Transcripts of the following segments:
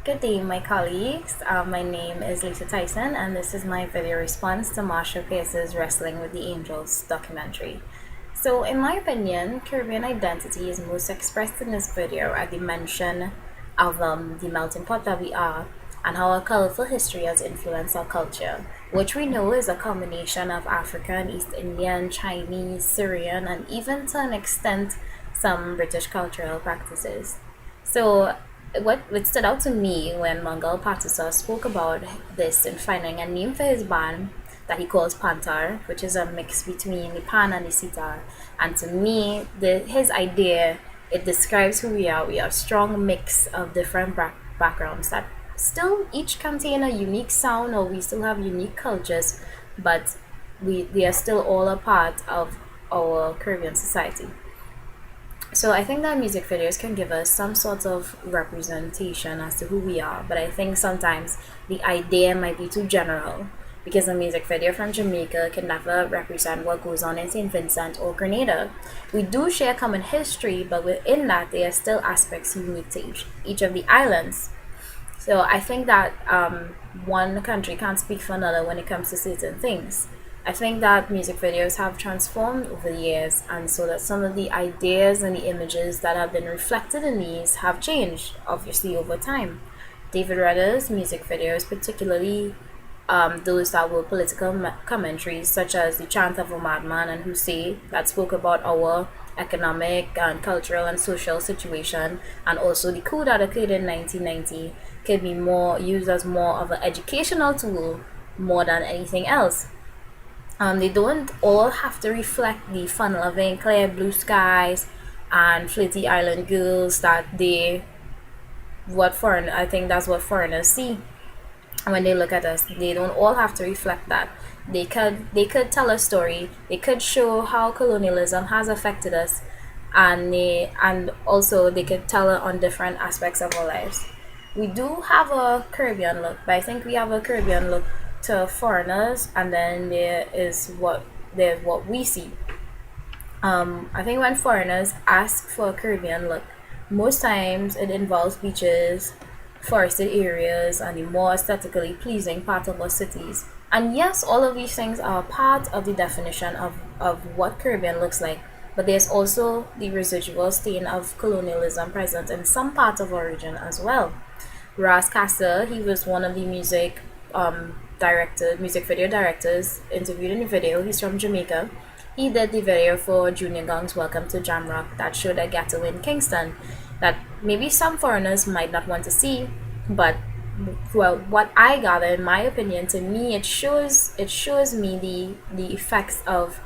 Good day, my colleagues. My name is Lisa Tyson, and this is my video response to Marsha Pierce's Wrestling with the Angels documentary. So, in my opinion, Caribbean identity is most expressed in this video at the mention of the melting pot that we are and how our colorful history has influenced our culture, which we know is a combination of African, East Indian, Chinese, Syrian, and even to an extent some British cultural practices. So, what stood out to me when Mangal Patisa spoke about this in finding a name for his band that he calls Pantar, which is a mix between the pan and the sitar. And to me, his idea, it describes who we are. We are a strong mix of different backgrounds that still each contain a unique sound, or we still have unique cultures, but we are still all a part of our Caribbean society. So I think that music videos can give us some sort of representation as to who we are, but I think sometimes the idea might be too general because a music video from Jamaica can never represent what goes on in St. Vincent or Grenada. We do share common history, but within that, there are still aspects unique to each of the islands. So I think that one country can't speak for another when it comes to certain things. I think that music videos have transformed over the years, and so that some of the ideas and the images that have been reflected in these have changed, obviously, over time. David Redder's music videos, particularly those that were political commentaries, such as The Chant of a Madman and Who Say, that spoke about our economic and cultural and social situation, and also the coup that occurred in 1990, could be more used as more of an educational tool more than anything else. They don't all have to reflect the fun-loving, clear blue skies and flirty island girls that I think that's what foreigners see when they look at us. They don't all have to reflect that. They could tell a story. They could show how colonialism has affected us, and also they could tell it on different aspects of our lives. We do have a Caribbean look, but I think we have a Caribbean look to foreigners, and then there's what we see. I think when foreigners ask for a Caribbean look, most times it involves beaches, forested areas, and the more aesthetically pleasing part of our cities. And yes, all of these things are part of the definition of what Caribbean looks like, but there's also the residual stain of colonialism present in some parts of our region as well. Ras Casa, he was one of the music video directors interviewed in the video. He's from Jamaica. He did the video for Junior Gong's Welcome to Jamrock that showed a ghetto in Kingston that maybe some foreigners might not want to see, but well, what I gather, in my opinion, to me, it shows me the effects of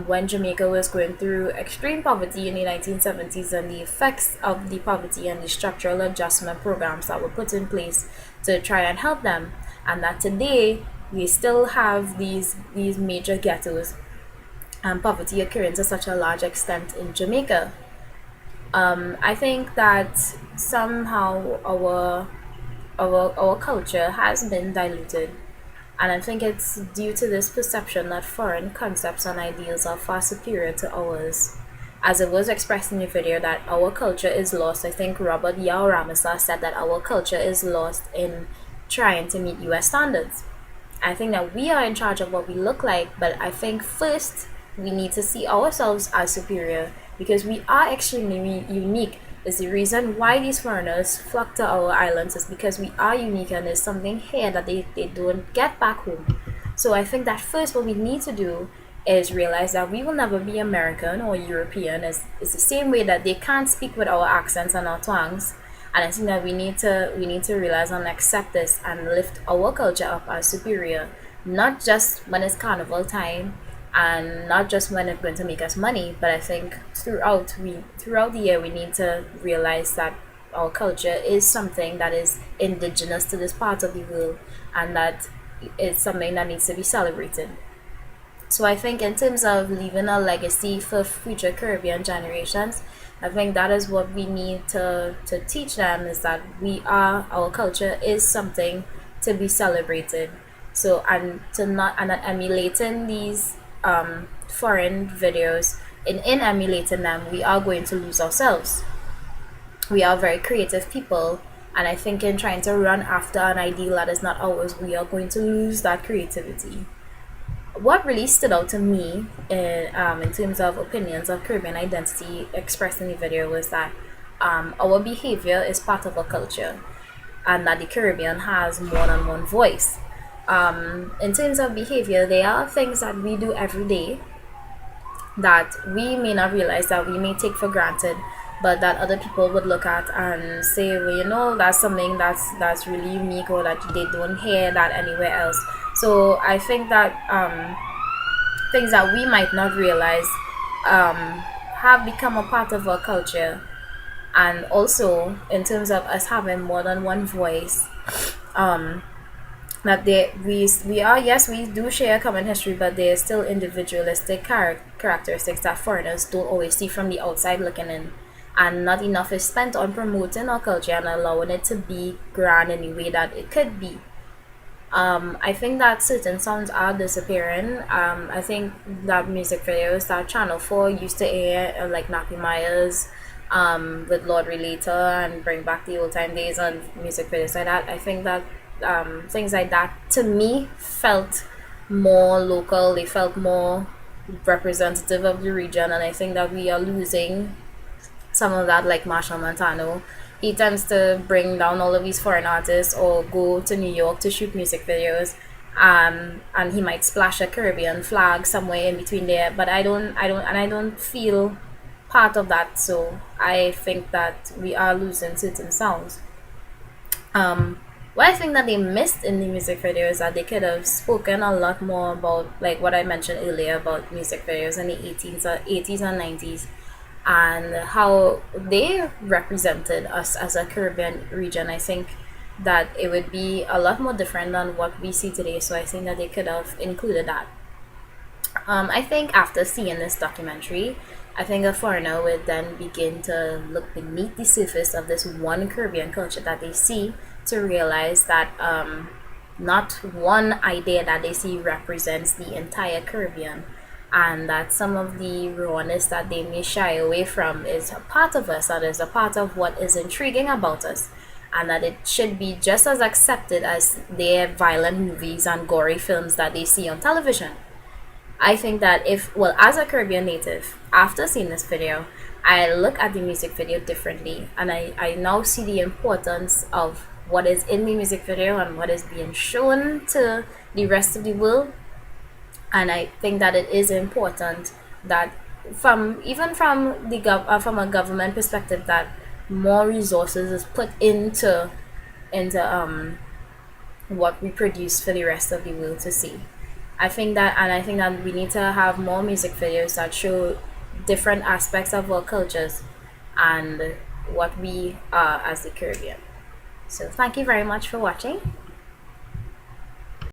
when Jamaica was going through extreme poverty in the 1970s, and the effects of the poverty and the structural adjustment programs that were put in place to try and help them, and that today we still have these major ghettos and poverty occurring to such a large extent in Jamaica. I think that somehow our culture has been diluted, and I think it's due to this perception that foreign concepts and ideals are far superior to ours. As it was expressed in the video that our culture is lost, I think Robert Yao Ramasa said that our culture is lost in trying to meet US standards. I think that we are in charge of what we look like, but I think first we need to see ourselves as superior because we are extremely unique. Is the reason why these foreigners flock to our islands is because we are unique and there's something here that they don't get back home. So I think that first what we need to do is realize that we will never be American or European. It's the same way that they can't speak with our accents and our twangs. And I think that we need to realize and accept this and lift our culture up as superior, not just when it's carnival time and not just when it's going to make us money, but I think throughout the year we need to realize that our culture is something that is indigenous to this part of the world, and that it's something that needs to be celebrated. So I think in terms of leaving a legacy for future Caribbean generations, I think that is what we need to teach them, is that our culture is something to be celebrated. So and that emulating these foreign videos, in emulating them, we are going to lose ourselves. We are very creative people, And I think in trying to run after an ideal that is not ours, we are going to lose that creativity. What really stood out to me in terms of opinions of Caribbean identity expressed in the video was that our behavior is part of a culture, and that the Caribbean has more than one voice. In terms of behavior, there are things that we do every day that we may not realize, that we may take for granted, but that other people would look at and say, well, that's something that's really unique, or that they don't hear that anywhere else. So I think that things that we might not realize um, have become a part of our culture. And also in terms of us having more than one voice, um, that we are, yes, we do share a common history, but there are still individualistic characteristics that foreigners don't always see from the outside looking in, and not enough is spent on promoting our culture and allowing it to be grand in the way that it could be. I think that certain songs are disappearing. I think that music videos that Channel 4 used to air, like Nappy Myers, with Lord Relator, and bring back the old time days on music videos like that. I think that things like that, to me, felt more local. They felt more representative of the region, and I think that we are losing some of that. Like Marshall Montano, he tends to bring down all of these foreign artists or go to New York to shoot music videos, and he might splash a Caribbean flag somewhere in between there, but I don't feel part of that. So I think that we are losing certain sounds. What I think that they missed in the music video is that they could have spoken a lot more about, like what I mentioned earlier, about music videos in the 80s and 90s, and how they represented us as a Caribbean region. I think that it would be a lot more different than what we see today. So I think that they could have included that. I think after seeing this documentary, I think a foreigner would then begin to look beneath the surface of this one Caribbean culture that they see, to realize that not one idea that they see represents the entire Caribbean, and that some of the rawness that they may shy away from is a part of us, that is a part of what is intriguing about us, and that it should be just as accepted as their violent movies and gory films that they see on television. I think that as a Caribbean native, after seeing this video, I look at the music video differently, and I now see the importance of what is in the music video and what is being shown to the rest of the world. And I think that it is important that from a government perspective, that more resources is put into what we produce for the rest of the world to see. I think that we need to have more music videos that show different aspects of our cultures and what we are as the Caribbean. So thank you very much for watching.